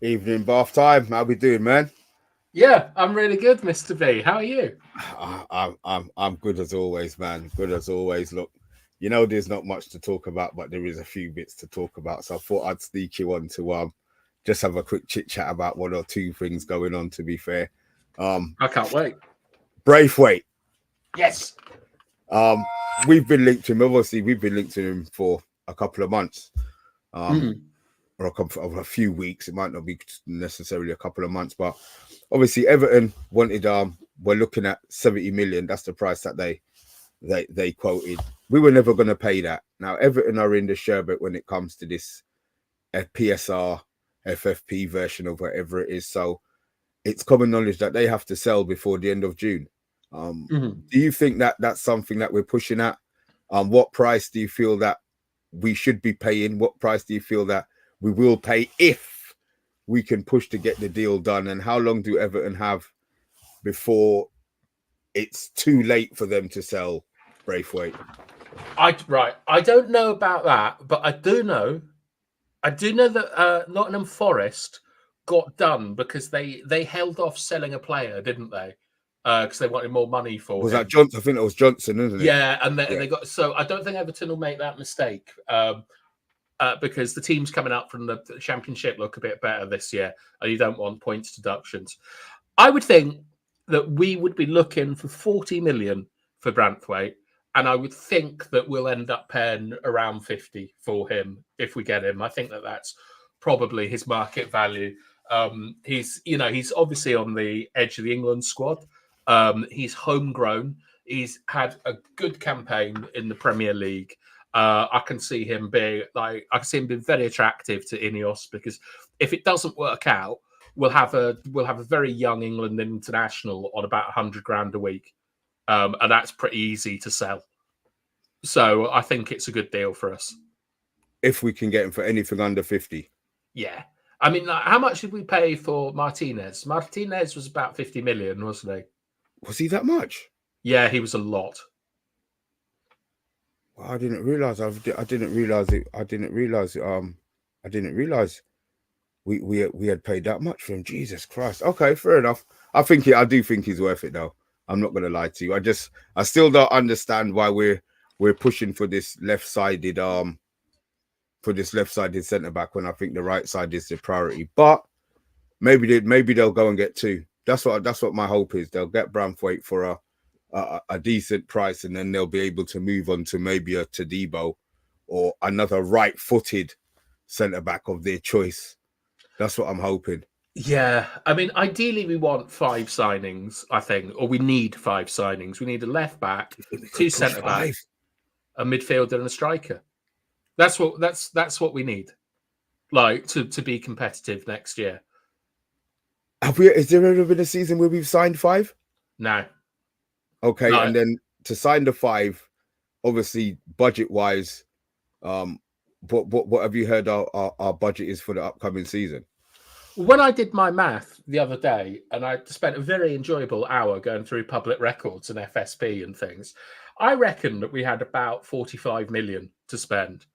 Evening, bath time. How we doing, man? Yeah, I'm really good, Mr. V. How are you? I'm good as always, man. Good as always. Look, you know, there's not much to talk about, but there is a few bits to talk about. So I thought I'd sneak you on to just have a quick chit chat about one or two things going on. To be fair, um, I can't wait. Braithwaite. Yes. Um, we've been linked to him. Obviously, we've been linked to him for a couple of months. Mm. Or a few weeks. It might not be necessarily a couple of months, but obviously Everton wanted we're looking at 70 million. That's the price that they quoted. We were never going to pay that. Now Everton are in the sherbet when it comes to this PSR FFP version of whatever it is. So it's common knowledge that they have to sell before the end of June. Do you think that that's something that we're pushing at? What price do you feel that we should be paying? What price do you feel that we will pay if we can push to get the deal done? And how long do Everton have before it's too late for them to sell Braithwaite? I don't know about that, but I do know that Nottingham Forest got done because they held off selling a player, didn't they? Because they wanted more money for Was him. that Johnson? I think it was Johnson, isn't it? Yeah, and they got. So I don't think Everton will make that mistake. Because the teams coming up from the Championship look a bit better this year, and you don't want points deductions. I would think that we would be looking for 40 million for Branthwaite, and I would think that we'll end up paying around 50 for him if we get him. I think that that's probably his market value. He's obviously on the edge of the England squad. He's homegrown. He's had a good campaign in the Premier League. I can see him being very attractive to Ineos, because if it doesn't work out, we'll have a very young England international on about 100 grand a week, and that's pretty easy to sell. So I think it's a good deal for us if we can get him for anything under 50. Yeah, I mean, like, how much did we pay for Martinez? Martinez was about 50 million, wasn't he? Was he that much? Yeah, he was a lot. Well, I didn't realize. I didn't realize it. I didn't realize. I didn't realize we had paid that much for him. Jesus Christ. Okay, fair enough. I do think he's worth it though. I'm not gonna lie to you. I still don't understand why we're pushing for this left-sided centre back when I think the right side is the priority. But maybe they'll go and get two. That's what my hope is. They'll get Branthwaite for a decent price, and then they'll be able to move on to maybe a Tadibo or another right-footed centre back of their choice. That's what I'm hoping. Yeah, I mean, ideally we want 5 signings, I think, or we need 5 signings. We need a left back, 2 centre backs, a midfielder, and a striker. That's what we need, like to be competitive next year. Is there ever been a season where we've signed 5? No. Okay, no. And then to sign the 5, obviously budget-wise, what have you heard our budget is for the upcoming season? When I did my math the other day, and I spent a very enjoyable hour going through public records and FSP and things, I reckon that we had about 45 million to spend,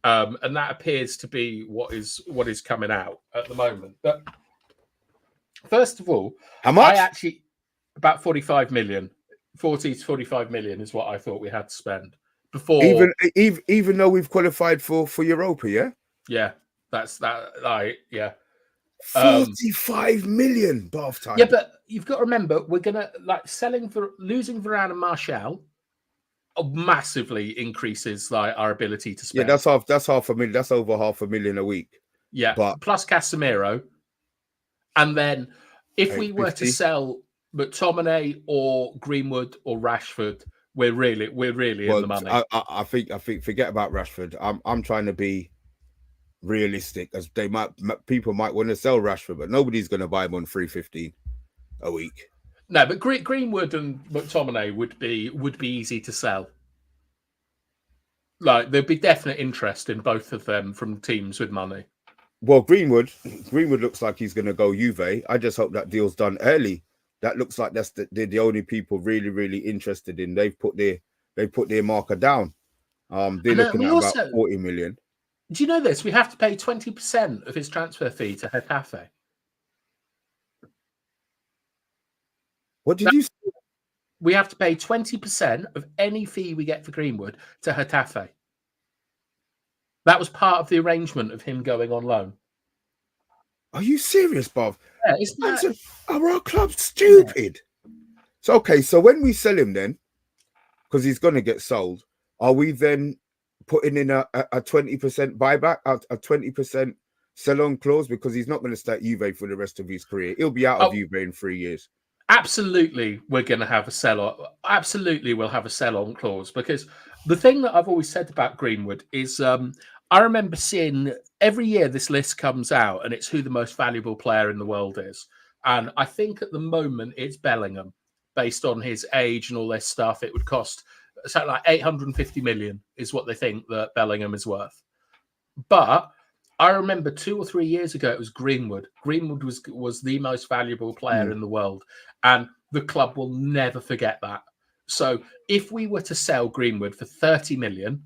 and that appears to be what is coming out at the moment. But first of all, how much? About 45 million, 40 to 45 million is what I thought we had to spend before. Even though we've qualified for Europa, yeah. Yeah, that's that. Yeah. 45 million bath time. Yeah, but you've got to remember, we're gonna losing Varane and Martial massively increases our ability to spend. Yeah, that's half a million. That's over $500,000 a week. Yeah, but plus Casemiro, and then if we were to sell McTominay or Greenwood or Rashford, we're really in the money. I think forget about Rashford. I'm trying to be realistic, as people might want to sell Rashford, but nobody's going to buy him on $315 a week. No, but Greenwood and McTominay would be easy to sell. Like, there'd be definite interest in both of them from teams with money. Well, Greenwood looks like he's going to go Juve. I just hope that deal's done early. That looks like they're the only people really interested in. They've put their marker down. They're looking at about 40 million. Do you know this? We have to pay 20% of his transfer fee to Getafe. What did you say? We have to pay 20% of any fee we get for Greenwood to Getafe. That was part of the arrangement of him going on loan. Are you serious, Bob? Yeah, isn't that... Are our clubs stupid? Yeah. So, okay, so when we sell him then, because he's going to get sold, are we then putting in a 20% buyback, a 20% sell-on clause? Because he's not going to stay at Juve for the rest of his career. He'll be out of Juve in 3 years. Absolutely, we're going to have a sell-on. Absolutely, we'll have a sell-on clause, because the thing that I've always said about Greenwood is I remember seeing every year this list comes out and it's who the most valuable player in the world is. And I think at the moment it's Bellingham, based on his age and all this stuff. It would cost something like 850 million is what they think that Bellingham is worth. But I remember 2 or 3 years ago, it was Greenwood. Greenwood was the most valuable player in the world. And the club will never forget that. So if we were to sell Greenwood for 30 million,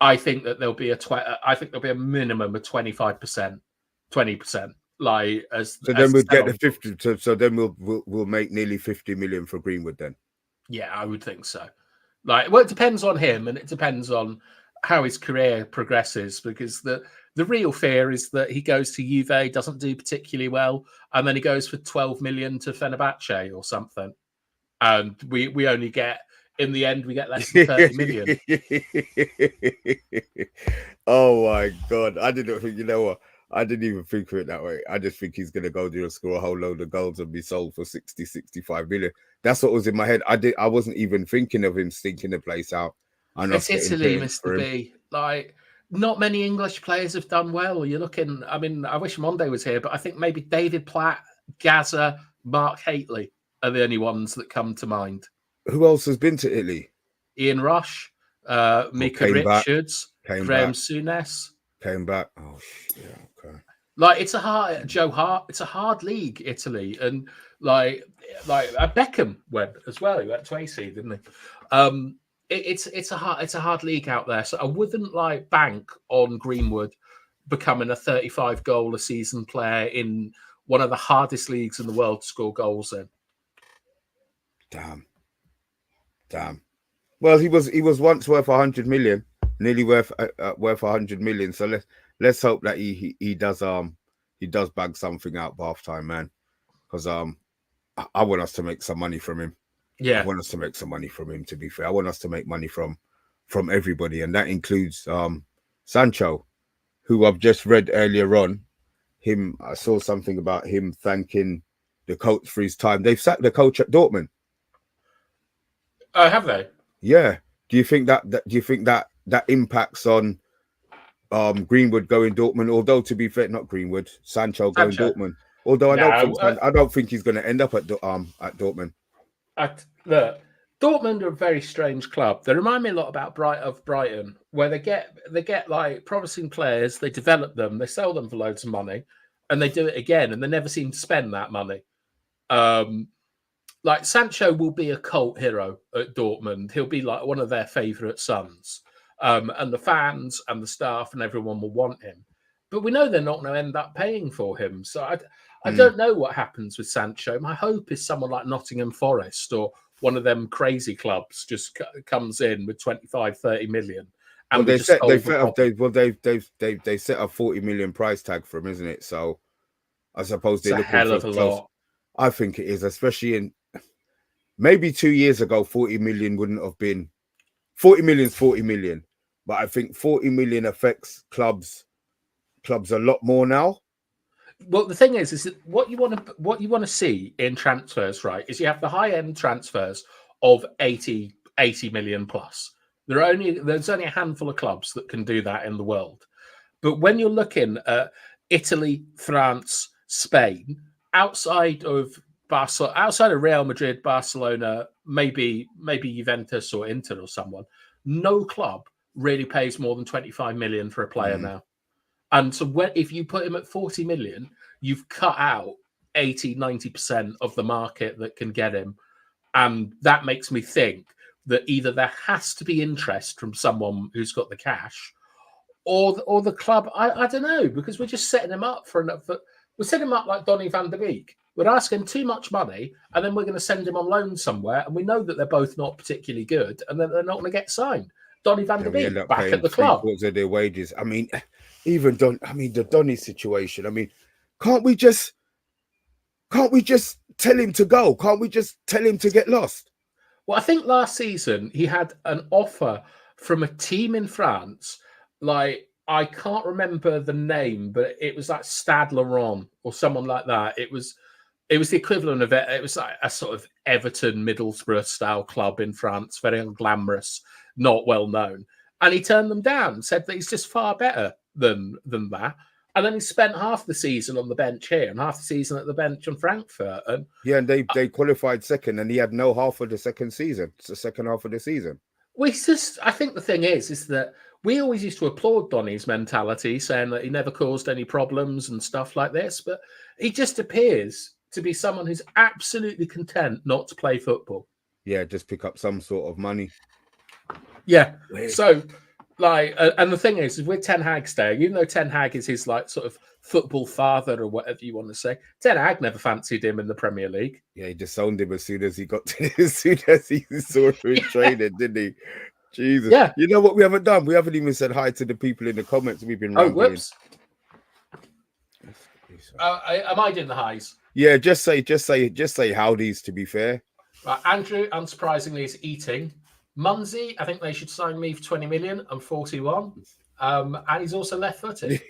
I think that there'll be a minimum of 25%, 20%. Like then we'll get the 50. So then we'll make nearly 50 million for Greenwood then. Yeah, I would think so. Like, well, it depends on him, and it depends on how his career progresses, because the real fear is that he goes to Juve, doesn't do particularly well, and then he goes for 12 million to Fenerbahce or something, and we only get, in the end, we get less than 30 million. Oh my God. I didn't think, you know what? I didn't even think of it that way. I just think he's going to go there and score a whole load of goals and be sold for 60, 65 million. That's what was in my head. I wasn't even thinking of him stinking the place out. It's Italy, Mr. B. Like, not many English players have done well. You're looking, I mean, I wish Monde was here, but I think maybe David Platt, Gaza, Mark Haitley are the only ones that come to mind. Who else has been to Italy? Ian Rush, Mika Richards, Graham Souness. Came back. Oh, yeah, okay. Like, it's a hard league, Italy. And like Beckham went as well. He went to AC, didn't he? It's a hard league out there. So I wouldn't like bank on Greenwood becoming a 35 goal a season player in one of the hardest leagues in the world to score goals in. Damn. Well, he was once worth 100 million, nearly worth 100 million. So let's hope that he does bag something out BATHTIME, man. Because I want us to make some money from him. Yeah, I want us to make some money from him. To be fair, I want us to make money from everybody, and that includes Sancho, who I've just read earlier on. I saw something about him thanking the coach for his time. They've sacked the coach at Dortmund. Have they? Yeah. Do you think that impacts on Greenwood going Dortmund? Although, to be fair, not Greenwood, Sancho going Dortmund. Although I don't think he's going to end up at Dortmund. Look, Dortmund are a very strange club. They remind me a lot about Brighton, where they get like promising players, they develop them, they sell them for loads of money, and they do it again, and they never seem to spend that money. Like, Sancho will be a cult hero at Dortmund. He'll be like one of their favourite sons. And the fans and the staff and everyone will want him. But we know they're not going to end up paying for him. So I don't know what happens with Sancho. My hope is someone like Nottingham Forest or one of them crazy clubs just comes in with 25, 30 million. And they set a 40 million price tag for him, isn't it? So I suppose they're looking for a lot. I think it is, especially in maybe 2 years ago, 40 million wouldn't have been 40 million is 40 million. But I think 40 million affects clubs a lot more now. Well, the thing is that what you want to see in transfers, right, is you have the high-end transfers of 80 million plus. There's only a handful of clubs that can do that in the world. But when you're looking at Italy, France, Spain, outside of Real Madrid, Barcelona, maybe Juventus or Inter or someone, no club really pays more than 25 million for a player now. And so if you put him at 40 million, you've cut out 80, 90% of the market that can get him. And that makes me think that either there has to be interest from someone who's got the cash, or the club. I don't know, because we're just setting him up we're setting him up like Donny van der Beek. We're asking too much money, and then we're going to send him on loan somewhere, and we know that they're both not particularly good, and then they're not going to get signed. Donny van der Beek back at the club. 3/4 of their wages. I mean, even the Donny situation. I mean, can't we just tell him to go? Can't we just tell him to get lost? Well, I think last season he had an offer from a team in France. Like, I can't remember the name, but it was like Stade Laurent or someone like that. It was the equivalent of it. It was like a sort of Everton, Middlesbrough style club in France, very unglamorous, not well known. And he turned them down, said that he's just far better than that. And then he spent half the season on the bench here and half the season at the bench in Frankfurt. And yeah, and they qualified second, and he had no half of the second season. It's the second half of the season. I think the thing is that we always used to applaud Donny's mentality, saying that he never caused any problems and stuff like this. But he just appears to be someone who's absolutely content not to play football. Yeah, just pick up some sort of money. Yeah. Weird. So, like, and the thing is with Ten Hag's day, even though Ten Hag is his like sort of football father or whatever you want to say, Ten Hag never fancied him in the Premier League. Yeah, he disowned him as soon as he got to as soon as he saw him training, didn't he? Jesus. Yeah. You know what we haven't done? We haven't even said hi to the people in the comments. We've been rambling. Whoops. Am I doing the highs? Yeah, just say howdies, to be fair. Right, Andrew, unsurprisingly, is eating. Munsey, I think they should sign me for 20 million. I'm 41. And he's also left-footed.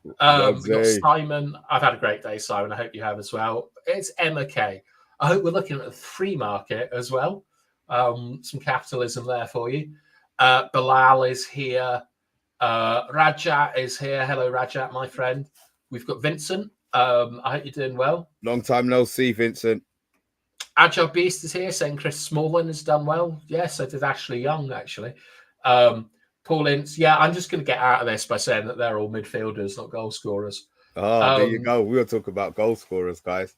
We've got Simon. I've had a great day, Simon. I hope you have as well. It's Emma K. I hope we're looking at the free market as well. Some capitalism there for you. Bilal is here. Rajat is here. Hello, Rajat, my friend. We've got Vincent. I hope you're doing well. Long time no see, Vincent. Agile Beast is here saying Chris Smalling has done well. Yes, so did Ashley Young, actually. Paul Ince. Yeah, I'm just going to get out of this by saying that they're all midfielders, not goal scorers. Oh, there you go. We'll talk about goal scorers, guys.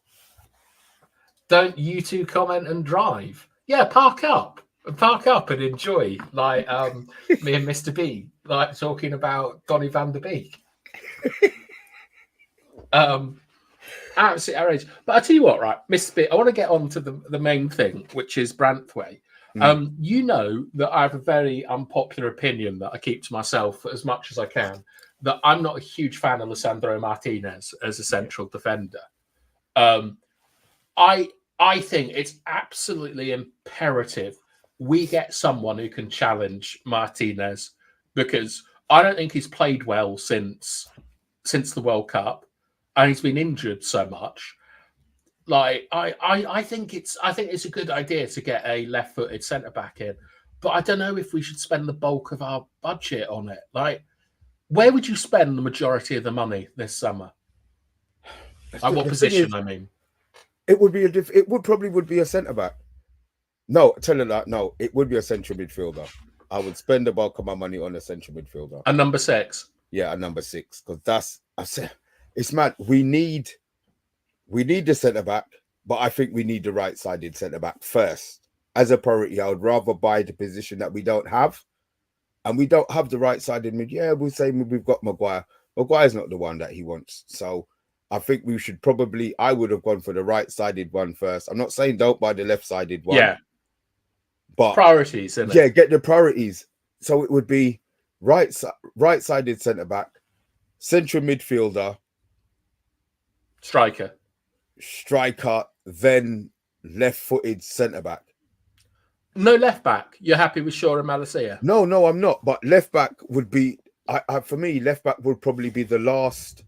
Don't you two comment and drive? Yeah, park up and enjoy. Like me and Mr. B, like talking about Donny van der Beek. Absolutely outrageous. But I tell you what, right, Mr. B, I want to get on to the main thing, which is Branthwaite. You know that I have a very unpopular opinion that I keep to myself as much as I can, that I'm not a huge fan of Lisandro Martinez as a central defender. I think it's absolutely imperative we get someone who can challenge Martinez, because I don't think he's played well since the World Cup, and he's been injured so much. Like I think it's a good idea to get a left-footed centre back in, but I don't know if we should spend the bulk of our budget on it. Like, where would you spend the majority of the money this summer? Like, what position? I mean, it would probably be a centre back. No, tell her that. No, it would be a central midfielder. I would spend the bulk of my money on a central midfielder. A number 6. Yeah, a number 6, because it's mad. We need the centre back, but I think we need the right-sided centre back first as a priority. I would rather buy the position that we don't have, and we don't have the right-sided mid. Yeah, we'll say we've got Maguire. Maguire's not the one that he wants, so I think we should probably. I would have gone for the right-sided one first. I'm not saying don't buy the left-sided one. Yeah, but priorities. Isn't it? Yeah, get the priorities. So it would be right-sided centre back, central midfielder, striker, then left-footed centre back. No left back. You're happy with Shaw and Malacia? No, I'm not. But left back would be, for me, left back would probably be the last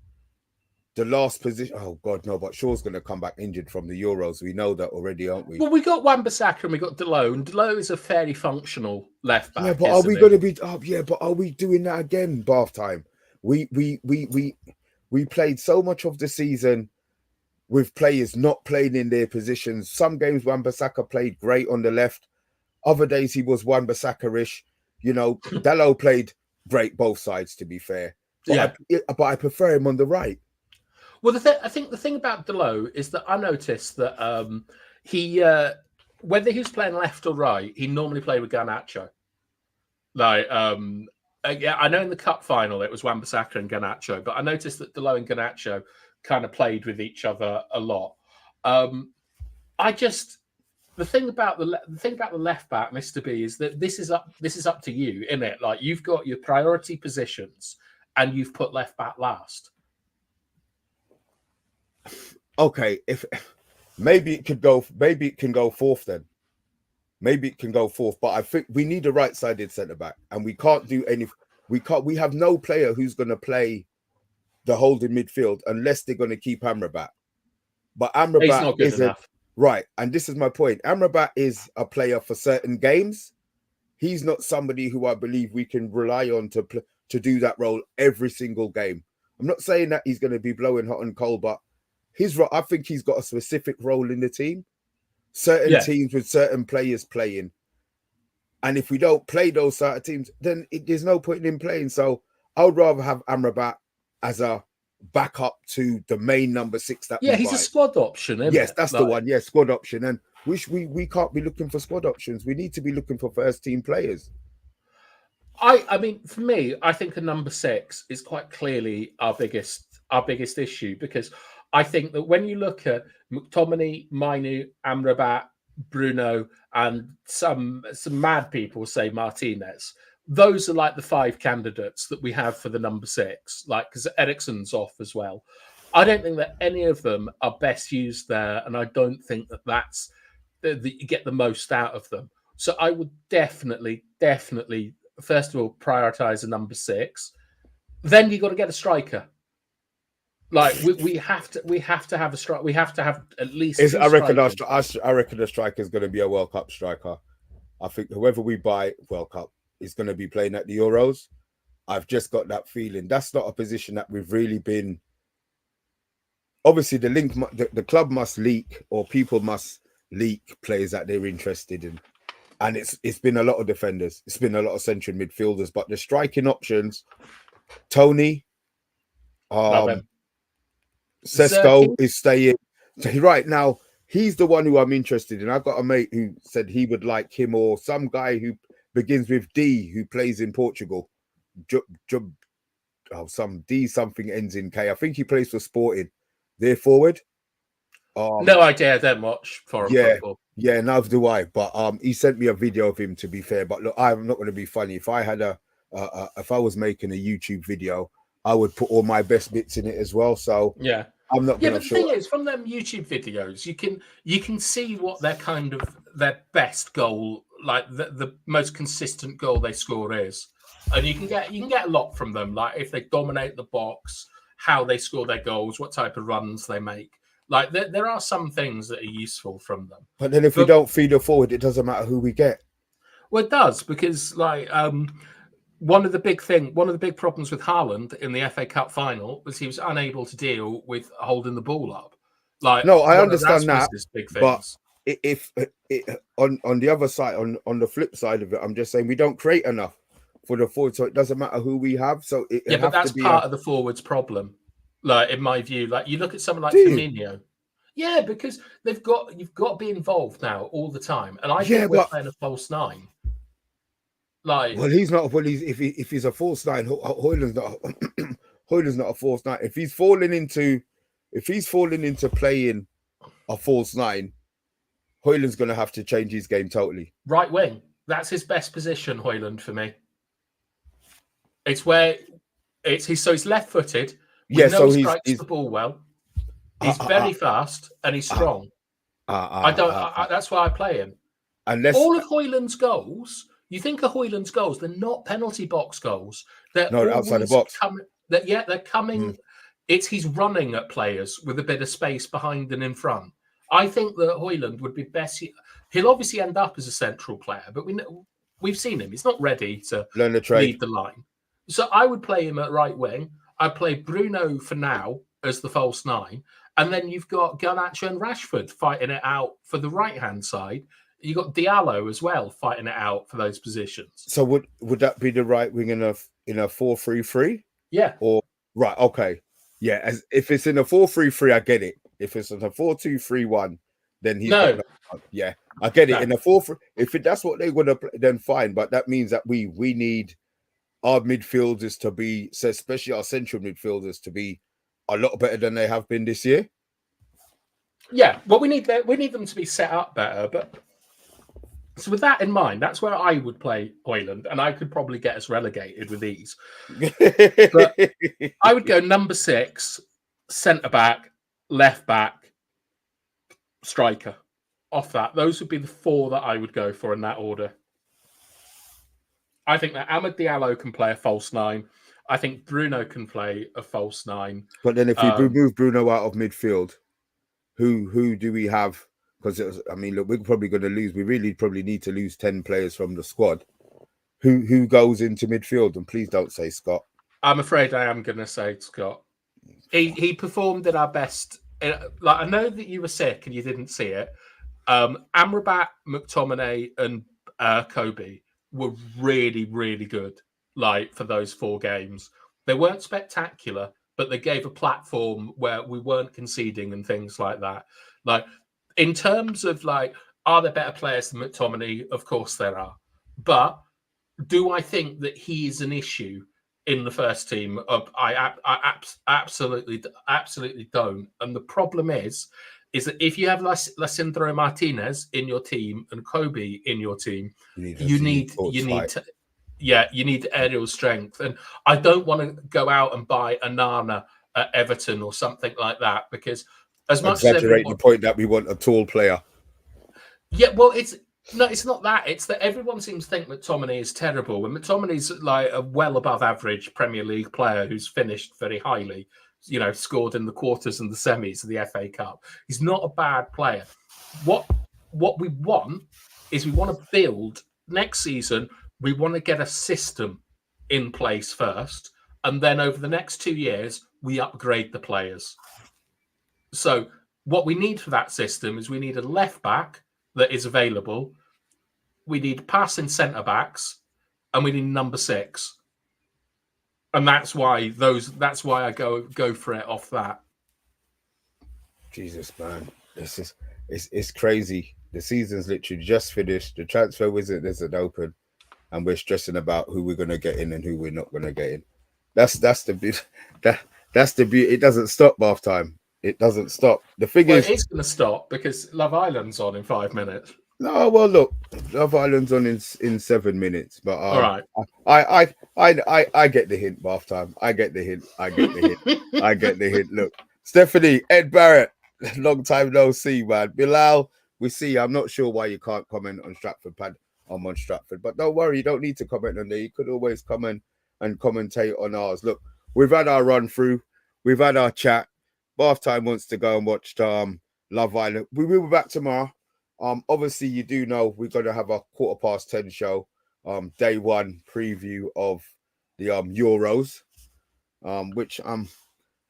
position. Oh God, no! But Shaw's going to come back injured from the Euros. We know that already, aren't we? Well, we got Wan-Bissaka and we got Delot, and Delot is a fairly functional left back. Yeah, but are we going to be? Oh, yeah, but are we doing that again? Bath time. We played so much of the season with players not playing in their positions. Some games Wan-Bissaka played great on the left. Other days he was Wan-Bissaka-ish. You know, Delot played great both sides, to be fair. But yeah, but I prefer him on the right. Well, I think the thing about Delot is that I noticed that he, whether he was playing left or right, he normally played with Garnacho. Like, Yeah, I know in the cup final it was Wan-Bissaka and Garnacho, but I noticed that Delo and Garnacho kind of played with each other a lot. I just the thing about the left back, Mr. B, is that this is up to you, isn't it? Like you've got your priority positions and you've put left back last. Okay, if maybe it can go fourth then. Maybe it can go fourth, but I think we need a right-sided centre back, and we can't do any. We have no player who's going to play the holding midfield unless they're going to keep Amrabat. But He's not Amrabat good isn't enough. right, and this is my point. Amrabat is a player for certain games. He's not somebody who I believe we can rely on to do that role every single game. I'm not saying that he's going to be blowing hot and cold, but I think he's got a specific role in the team. Certain teams with certain players playing. And if we don't play those sort of teams, then there's no point in playing. So I would rather have Amrabat as a backup to the main number 6 that he's a squad option, isn't yes, it? that's the one. Yes, squad option. And we can't be looking for squad options. We need to be looking for first team players. I mean, for me, I think a number 6 is quite clearly our biggest issue, because I think that when you look at McTominay, Mainu, Amrabat, Bruno, and some mad people say Martinez, those are like the 5 candidates that we have for the number 6. Like, because Eriksen's off as well. I don't think that any of them are best used there, and I don't think that you get the most out of them. So I would definitely, first of all, prioritize a number 6. Then you got to get a striker. Like we have to have a strike. We have to have at least. I reckon the striker is going to be a World Cup striker. I think whoever we buy World Cup is going to be playing at the Euros. I've just got that feeling. That's not a position that we've really been. Obviously, the club must leak, or people must leak players that they're interested in, and it's been a lot of defenders. It's been a lot of central midfielders, but the striking options, Tony, Sesko is staying. Right now, he's the one who I'm interested in. I've got a mate who said he would like him, or some guy who begins with D who plays in Portugal. Some D something ends in K. I think he plays for Sporting. They're forward. No idea. I don't watch foreign football. Yeah, neither do I. But he sent me a video of him, to be fair. But look, I'm not going to be funny. If I had if I was making a YouTube video, I would put all my best bits in it as well. So yeah, I'm not. Yeah, but the thing is, from them YouTube videos, you can see what their best goal, like the most consistent goal they score is, and you can get a lot from them. Like if they dominate the box, how they score their goals, what type of runs they make. Like there are some things that are useful from them. But then if we don't feed it forward, it doesn't matter who we get. Well, it does, because like one of the big problems with Haaland in the FA Cup final was he was unable to deal with holding the ball up. Like, no, I understand that, big but if on the other side, on the flip side of it, I'm just saying we don't create enough for the forward, so it doesn't matter who we have. So but that's part of the forwards problem. Like in my view, like you look at someone like Firmino. Yeah, because you've got to be involved now all the time, and I think we're playing a false 9. Like, well, he's not. Well, if he's a false 9, Højlund's not. Højlund's not a false 9. If he's falling into playing a false 9, Højlund's going to have to change his game totally. Right wing. That's his best position, Højlund, for me. It's where he's left-footed. He strikes the ball well. He's very fast and he's strong. That's why I play him. All of Højlund's goals. You think of Højlund's goals, they're not penalty box goals. They're outside the box. They're coming. He's running at players with a bit of space behind and in front. I think that Højlund would be best. He'll obviously end up as a central player, but we've seen him. He's not ready to lead the line. So I would play him at right wing. I'd play Bruno for now as the false 9. And then you've got Garnacho and Rashford fighting it out for the right-hand side. You got Diallo as well fighting it out for those positions. So would that be the right wing in a 4-3-3? Yeah. Or right? Okay. Yeah. If it's in a 4-3-3, I get it. If it's in a 4-2-3-1, then he's yeah. I get it. In a 4-3, if that's what they want to play, then fine. But that means that we need our midfielders to be, so especially our central midfielders, to be a lot better than they have been this year? Yeah, well, we need them to be set up better. But so with that in mind, that's where I would play Højlund, and I could probably get us relegated with ease. But I would go number 6, centre back, left back, striker. Off that, those would be the 4 that I would go for in that order. I think that Amad Diallo can play a false 9. I think Bruno can play a false 9. But then if we move Bruno out of midfield, who do we have? Because I mean, look, we're probably going to lose. We really probably need to lose 10 players from the squad. Who goes into midfield? And please don't say Scott. I'm afraid I am going to say Scott. He performed at our best. Like, I know that you were sick and you didn't see it. Amrabat, McTominay, and Kobe were really, really good. Like, for those 4 games, they weren't spectacular, but they gave a platform where we weren't conceding and things like that. Like, in terms of like, are there better players than McTominay? Of course there are, but do I think that he is an issue in the first team? I absolutely don't. And the problem is that if you have Lisandro Martinez in your team and Kobe in your team, you need aerial strength. And I don't want to go out and buy Anana at Everton or something like that, because as much exaggerate the point that we want a tall player. Yeah, well, it's not that. It's that everyone seems to think McTominay is terrible, and McTominay's like a well above average Premier League player who's finished very highly. You know, scored in the quarters and the semis of the FA Cup. He's not a bad player. What we want is, we want to build next season. We want to get a system in place first, and then over the next 2 years, we upgrade the players. So what we need for that system is, we need a left back that is available. We need passing centre backs, and we need number 6. And that's why I go for it off that. Jesus, man, it's crazy. The season's literally just finished. The transfer wizard isn't open, and we're stressing about who we're gonna get in and who we're not gonna get in. That's the beauty. It doesn't stop half time. It doesn't stop. The thing is, it's going to stop because Love Island's on in 5 minutes. No, well, look, Love Island's on in 7 minutes, but all right. I get the hint. Half time. I get the hint. I get the hint. Look, Stephanie, Ed Barrett, long time no see, man. Bilal, we see. I'm not sure why you can't comment on Stratford Pad. I'm on Stratford, but don't worry, you don't need to comment on there. You could always come in and commentate on ours. Look, we've had our run through, we've had our chat. Bath Time wants to go and watch Love Island. We will be back tomorrow. Obviously, you do know we're going to have a 10:15 show. Day 1 preview of the Euros, which I'm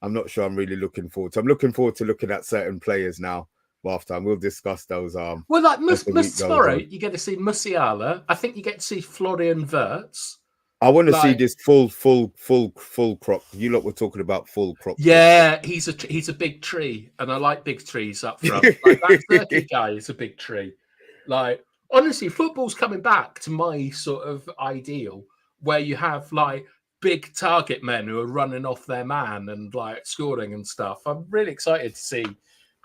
not sure I'm really looking forward to. I'm looking forward to looking at certain players now. Bath Time, we'll discuss those. Well, like tomorrow, you get to see Musiala. I think you get to see Florian Wirtz. I want to see this full crop. You lot were talking about full crop. Yeah, he's a big tree, and I like big trees up front. Like, that Turkey guy is a big tree. Like, honestly, football's coming back to my sort of ideal, where you have like big target men who are running off their man and like scoring and stuff. I'm really excited to see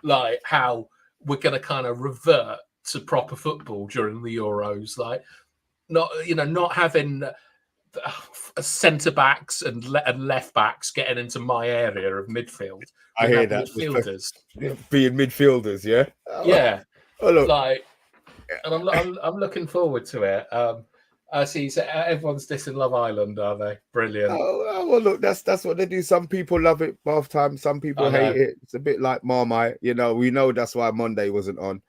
like how we're going to kind of revert to proper football during the Euros. Like, not having centre backs and left backs getting into my area of midfield. I hear that. Midfielders being midfielders, yeah. Yeah. Oh, look. Like, and I'm looking forward to it. I see. So everyone's dissing Love Island, are they? Brilliant. Oh, well, look, that's what they do. Some people love it, Bath Time. Some people hate it. It's a bit like Marmite. You know, we know that's why Monday wasn't on,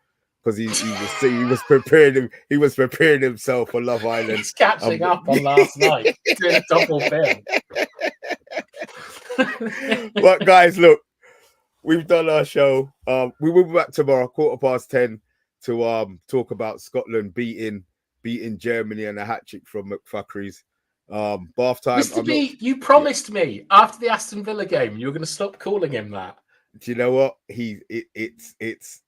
because he was preparing. He was preparing himself for Love Island. He's catching up on last night, doing a double film. But guys, look, we've done our show. We will be back tomorrow, 10:15, to talk about Scotland beating Germany and a hat trick from McFuckery's. Bath Time. Mr. B, you promised me after the Aston Villa game you were going to stop calling him that. Do you know what? It's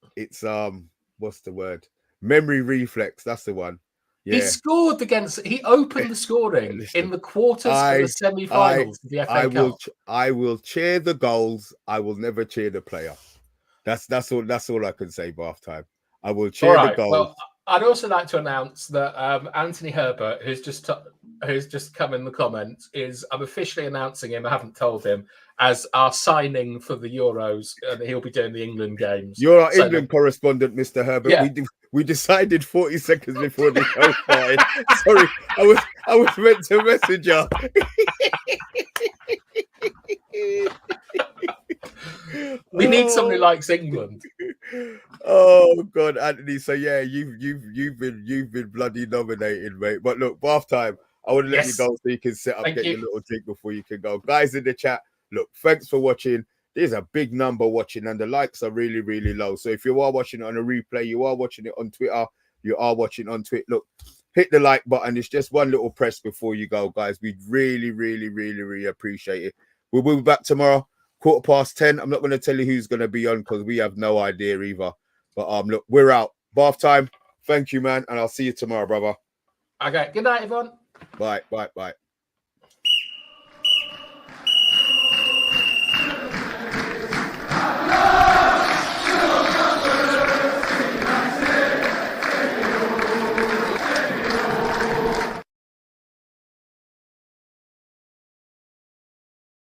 what's the word? Memory reflex. That's the one. Yeah. He scored against. He opened the scoring Listen, in the quarters and the semi-finals of the FA Cup. I will cheer the goals. I will never cheer the player. That's all I can say. Bath time. I will cheer the goals. Well, I'd also like to announce that Anthony Herbert, who's just come in the comments, I'm officially announcing him. I haven't told him, as our signing for the Euros, and he'll be doing the England games. You're our England correspondent, Mr. Herbert. Yeah. We decided 40 seconds before the show started. Sorry, I was meant to message you. We need somebody who likes England. Oh God, Anthony. So yeah, you've been bloody nominated, mate. But look, bath time. I want to let you go so you can set up, get your little drink before you can go. Guys in the chat, look, thanks for watching. There's a big number watching, and the likes are really, really low. So if you are watching it on a replay, you are watching it on Twitter, you are watching on Twitter. Look, hit the like button. It's just one little press before you go, guys. We'd really, really, really, really appreciate it. We'll be back tomorrow, 10:15. I'm not going to tell you who's going to be on because we have no idea either. But look, we're out. Bath time. Thank you, man, and I'll see you tomorrow, brother. Okay. Good night, everyone. Bye.